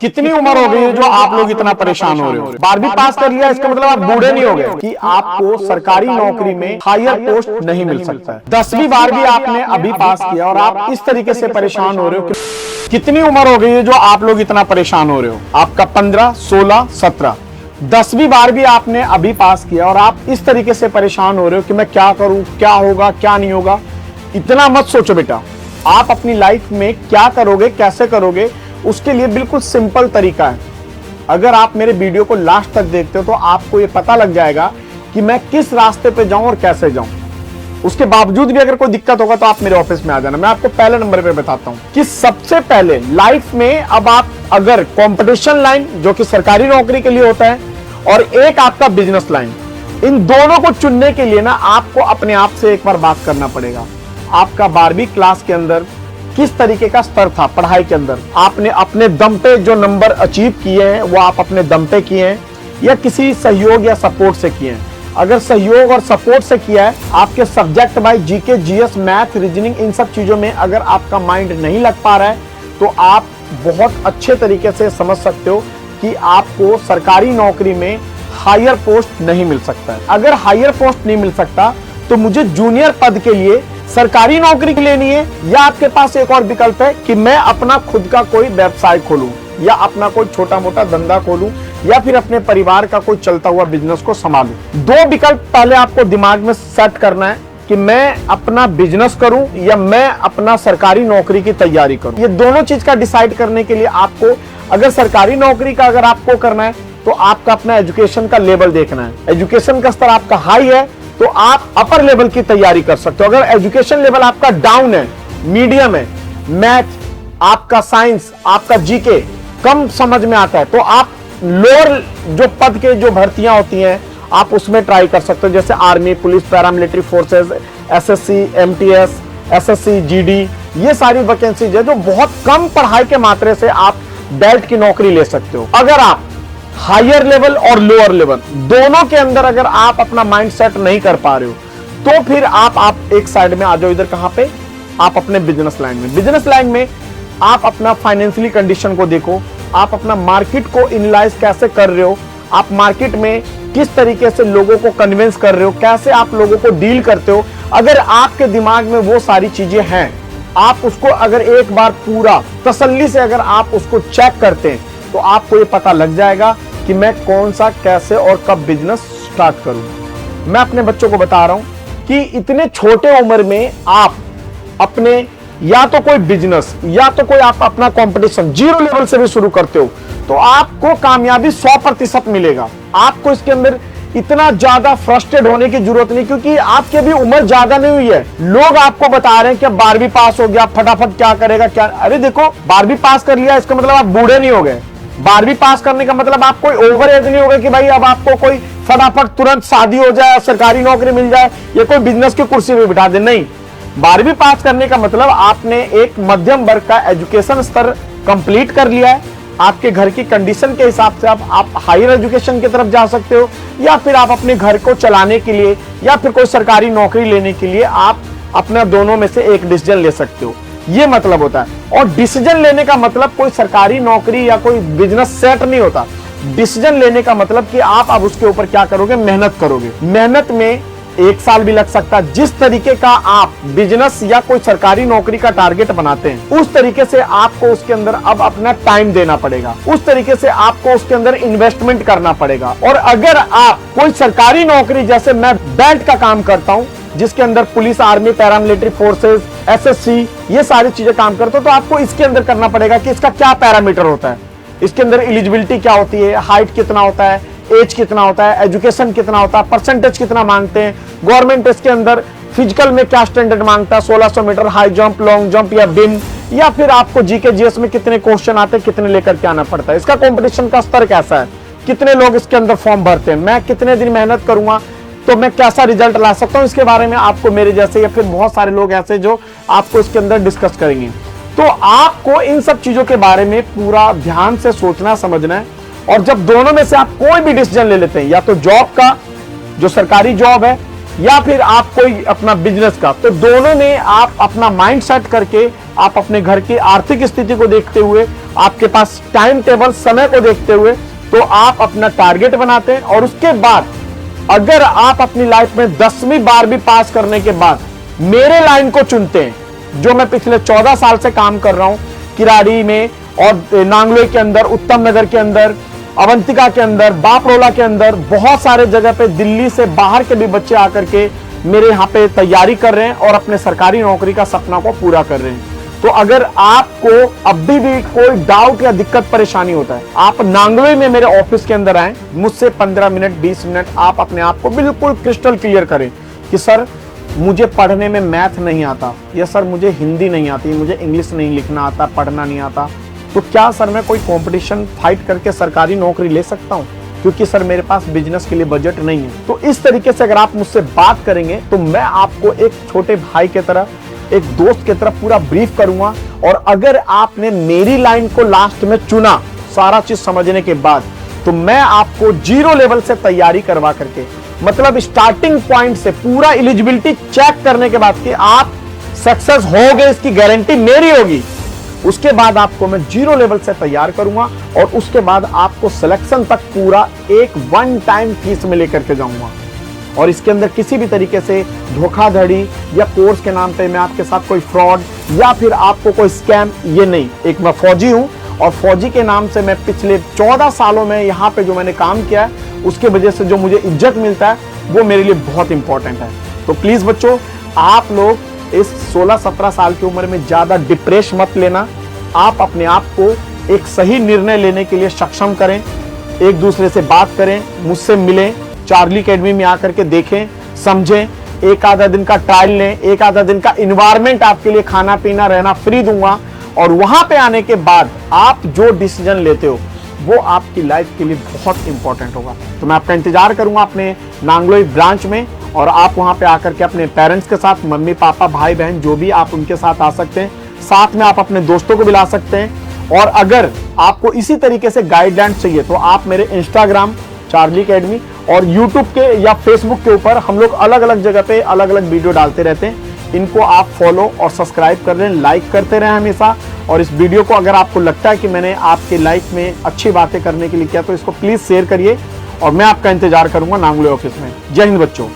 कितनी उम्र हो गई है जो आप लोग इतना परेशान हो रहे हो? 12वीं पास कर लिया इसका मतलब आप बूढ़े नहीं हो गए कि आपको सरकारी नौकरी में हायर पोस्ट नहीं मिल सकता है। 10वीं 12वीं आपने अभी पास किया और आप इस तरीके से परेशान हो रहे हो कि कितनी उम्र हो गई है जो आप लोग इतना परेशान हो रहे हो? आपका 15, 16, 17, 10वीं 12वीं आपने अभी पास किया और आप इस तरीके से परेशान हो रहे हो कि मैं क्या करूं, क्या होगा, क्या नहीं होगा। इतना मत सोचो बेटा। आप अपनी लाइफ में क्या करोगे, कैसे करोगे, उसके लिए बिल्कुल सिंपल तरीका है। अगर आप मेरे वीडियो को लास्ट तक देखते हो तो आपको ये पता लग जाएगा कि मैं किस रास्ते पे जाऊं और कैसे जाऊं। उसके बावजूद भी अगर कोई दिक्कत होगा तो आप मेरे ऑफिस में आ जाना। मैं आपको पहले नंबर पे बताता हूं कि सबसे पहले लाइफ में अब आप अगर कंपटीशन लाइन जो कि सरकारी नौकरी के लिए होता है और एक आपका बिजनेस लाइन, इन दोनों को चुनने के लिए ना आपको अपने आप से एक बार बात करना पड़ेगा। आपका 12वीं क्लास के अंदर किस तरीके का स्तर था पढ़ाई के अंदर? आपने अपने दम पे जो नंबर अचीव किए हैं वो आप अपने दम पे किए हैं या किसी सहयोग या सपोर्ट से किए हैं? अगर सहयोग और सपोर्ट से किया है, आपके subject wise GK, GS, math, reasoning, इन सब चीजों में अगर आपका माइंड नहीं लग पा रहा है तो आप बहुत अच्छे तरीके से समझ सकते हो कि आपको सरकारी नौकरी में हायर पोस्ट नहीं मिल सकता है। अगर हायर पोस्ट नहीं मिल सकता तो मुझे जूनियर पद के लिए सरकारी नौकरी लेनी है, या आपके पास एक और विकल्प है कि मैं अपना खुद का कोई व्यवसाय खोलूं या अपना कोई छोटा मोटा धंधा खोलूं या फिर अपने परिवार का कोई चलता हुआ बिजनेस को संभालूं। दो विकल्प पहले आपको दिमाग में सेट करना है कि मैं अपना बिजनेस करूं या मैं अपना सरकारी नौकरी की तैयारी करूं। ये दोनों चीज का डिसाइड करने के लिए आपको, अगर सरकारी नौकरी का अगर आपको करना है तो आपका अपना एजुकेशन का लेवल देखना है। एजुकेशन का स्तर आपका हाई है तो आप अपर लेवल की तैयारी कर सकते हो। अगर एजुकेशन लेवल आपका डाउन है, मीडियम है, मैथ, आपका साइंस, आपका जीके कम समझ में आता है, तो आप लोअर जो पद के जो भर्तियां होती हैं आप उसमें ट्राई कर सकते हो, जैसे army, police, paramilitary forces, SSC, MTS, SSC, GD, ये सारी वैकेंसीज है जो बहुत कम पढ़ाई के मात्रे से आप बेल्ट की नौकरी ले सकते हो। अगर आप हायर लेवल और लोअर लेवल दोनों के अंदर अगर आप अपना माइंड सेट नहीं कर पा रहे हो तो फिर आप एक साइड में आ जाओ। इधर कहां पे? आप अपने बिजनेस लाइन में। बिजनेस लाइन में आप अपना फाइनेंशियली कंडीशन को देखो, आप अपना मार्केट को एनालाइज कैसे कर रहे हो, आप मार्केट में किस तरीके से लोगों को कन्विंस कर रहे हो, कैसे आप लोगों को डील करते हो। अगर आपके दिमाग में वो सारी चीजें हैं, आप उसको अगर एक बार पूरा तसल्ली से अगर आप उसको चेक करते हैं तो आपको ये पता लग जाएगा कि मैं कौन सा, कैसे और कब बिजनेस स्टार्ट करूं। मैं अपने बच्चों को बता रहा हूं कि इतने छोटे उम्र में आप अपने या तो कोई बिजनेस या तो कोई आप अपना कंपटीशन जीरो लेवल से भी शुरू करते हो तो आपको कामयाबी 100% मिलेगा। आपको इसके अंदर इतना ज्यादा फ्रस्ट्रेट होने की जरूरत नहीं, क्योंकि आपकी अभी उम्र ज्यादा नहीं हुई है। लोग आपको बता रहे हैं कि 12वीं पास हो गया, फटाफट क्या करेगा, क्या। अरे देखो, 12वीं पास कर लिया इसका मतलब आप बूढ़े नहीं हो गए। 12वीं पास करने का मतलब आप कोई ओवर एज नहीं होगा कि भाई अब आपको कोई फटाफट तुरंत शादी हो जाए, सरकारी नौकरी मिल जाए या कोई बिजनेस की कुर्सी पे बिठा दे। नहीं, 12वीं पास करने का मतलब आपने एक मध्यम वर्ग का एजुकेशन स्तर कंप्लीट कर लिया है। आपके घर की कंडीशन के हिसाब से आप हायर एजुकेशन की तरफ जा सकते हो या फिर आप अपने घर को चलाने के लिए या फिर कोई सरकारी नौकरी लेने के लिए आप अपना दोनों में से एक डिसीजन ले सकते हो। ये मतलब होता है। और डिसीजन लेने का मतलब कोई सरकारी नौकरी या कोई बिजनेस सेट नहीं होता। डिसीजन लेने का मतलब कि आप अब उसके ऊपर क्या करोगे, मेहनत करोगे। मेहनत में 1 साल भी लग सकता है। जिस तरीके का आप बिजनेस या कोई सरकारी नौकरी का टारगेट बनाते हैं उस तरीके से आपको उसके अंदर अब अपना टाइम देना पड़ेगा, उस तरीके से आपको उसके अंदर इन्वेस्टमेंट करना पड़ेगा। और अगर आप कोई सरकारी नौकरी, जैसे मैं बेल्ट का काम करता हूं जिसके अंदर police, army, paramilitary forces, SSC, ये सारी चीजें काम करते हो, तो आपको इसके अंदर करना पड़ेगा कि इसका क्या पैरामीटर होता है, इसके अंदर एलिजिबिलिटी क्या होती है, हाइट कितना होता है, एज कितना होता है, एजुकेशन कितना होता है, परसेंटेज कितना मांगते हैं, गवर्नमेंट इसके अंदर फिजिकल में क्या स्टैंडर्ड मांगता है, 1600 metre high jump, long jump या बिम, या फिर आपको जीके जीएस में कितने क्वेश्चन आते हैं, कितने लेकर के आना पड़ता है, इसका कंपटीशन का स्तर कैसा है, कितने लोग इसके अंदर फॉर्म भरते हैं, मैं कितने दिन मेहनत करूंगा तो मैं कैसा रिजल्ट ला सकता हूं। इसके बारे में आपको मेरे जैसे या फिर बहुत सारे लोग ऐसे जो आपको इसके अंदर डिस्कस करेंगे। तो आपको इन सब चीजों के बारे में पूरा ध्यान से सोचना, समझना है। और जब दोनों में से आप कोई भी डिसीजन ले लेते हैं, या तो जॉब का जो सरकारी जॉब है या फिर आप कोई अपना बिजनेस का, तो दोनों में आप अपना माइंड सेट करके आप अपने घर की आर्थिक स्थिति को देखते हुए, आपके पास टाइम टेबल समय को देखते हुए, तो आप अपना टारगेट बनाते हैं। और उसके बाद अगर आप अपनी लाइफ में 10वीं 12वीं पास करने के बाद मेरे लाइन को चुनते हैं, जो मैं पिछले 14 साल से काम कर रहा हूं, किराड़ी में और नांगलोई के अंदर, उत्तम नगर के अंदर, अवंतिका के अंदर, बापरोला के अंदर, बहुत सारे जगह पे दिल्ली से बाहर के भी बच्चे आकर के मेरे यहाँ पे तैयारी कर रहे हैं और अपने सरकारी नौकरी का सपना को पूरा कर रहे हैं। तो अगर आपको अभी भी कोई डाउट या दिक्कत परेशानी होता है, आप नांगलोई में मेरे ऑफिस के अंदर आए, मुझसे 15 मिनट 20 मिनट आप अपने आप को बिल्कुल क्रिस्टल क्लियर करें कि सर मुझे पढ़ने में मैथ नहीं आता, या सर मुझे हिंदी नहीं आती, मुझे इंग्लिश नहीं लिखना आता, पढ़ना नहीं आता, तो क्या सर मैं कोई कंपटीशन फाइट करके सरकारी नौकरी ले सकता हूं, क्योंकि सर मेरे पास बिजनेस के लिए बजट नहीं है। तो इस तरीके से अगर आप मुझसे बात करेंगे तो मैं आपको एक छोटे भाई की तरह, एक दोस्त की तरह पूरा ब्रीफ करूंगा। और अगर आपने मेरी लाइन को लास्ट में चुना सारा चीज समझने के बाद, तो मैं आपको 0 लेवल से तैयारी करवा करके, मतलब स्टार्टिंग पॉइंट से पूरा एलिजिबिलिटी चेक करने के बाद कि आप सक्सेस हो गए, इसकी गारंटी मेरी होगी, उसके बाद आपको मैं 0 लेवल से तैयार करूंगा और उसके बाद आपको सिलेक्शन तक पूरा एक वन टाइम फीस में लेकर के जाऊंगा। और इसके अंदर किसी भी तरीके से धोखाधड़ी या कोर्स के नाम पे मैं आपके साथ कोई फ्रॉड या फिर आपको कोई स्कैम, ये नहीं। एक मैं फौजी हूं और फौजी के नाम से मैं पिछले 14 सालों में यहाँ पे जो मैंने काम किया है, उसके वजह से जो मुझे इज्जत मिलता है वो मेरे लिए बहुत इंपॉर्टेंट है। तो प्लीज बच्चों, आप लोग इस 16-17 साल की उम्र में ज्यादा डिप्रेस मत लेना। आप अपने आप को एक सही निर्णय लेने के लिए सक्षम करें, एक दूसरे से बात करें, मुझसे मिलें, चार्ली अकेडमी में आकर के देखें, समझें, एक आधा दिन का ट्रायल लें, एक आधा दिन का इन्वायरमेंट आपके लिए खाना पीना रहना फ्री दूंगा। और वहां पे आने के बाद आप जो डिसीजन लेते हो वो आपकी लाइफ के लिए बहुत इंपॉर्टेंट होगा। तो मैं आपका इंतजार करूंगा अपने नांगलोई ब्रांच में, और आप वहां पे आकर के अपने पेरेंट्स के साथ, मम्मी पापा भाई बहन जो भी, आप उनके साथ आ सकते हैं, साथ में आप अपने दोस्तों को भी ला सकते हैं। और अगर आपको इसी तरीके से गाइडलाइंस चाहिए तो आप मेरे इंस्टाग्राम चार्ली अकेडमी और यूट्यूब के या फेसबुक के ऊपर हम लोग अलग अलग जगह पे अलग अलग वीडियो डालते रहते हैं। इनको आप फॉलो और सब्सक्राइब कर लें, लाइक करते रहें हमेशा। और इस वीडियो को अगर आपको लगता है कि मैंने आपके लाइफ में अच्छी बातें करने के लिए किया, तो इसको प्लीज शेयर करिए। और मैं आपका इंतजार करूंगा नांगलोई ऑफिस में। जय हिंद बच्चों।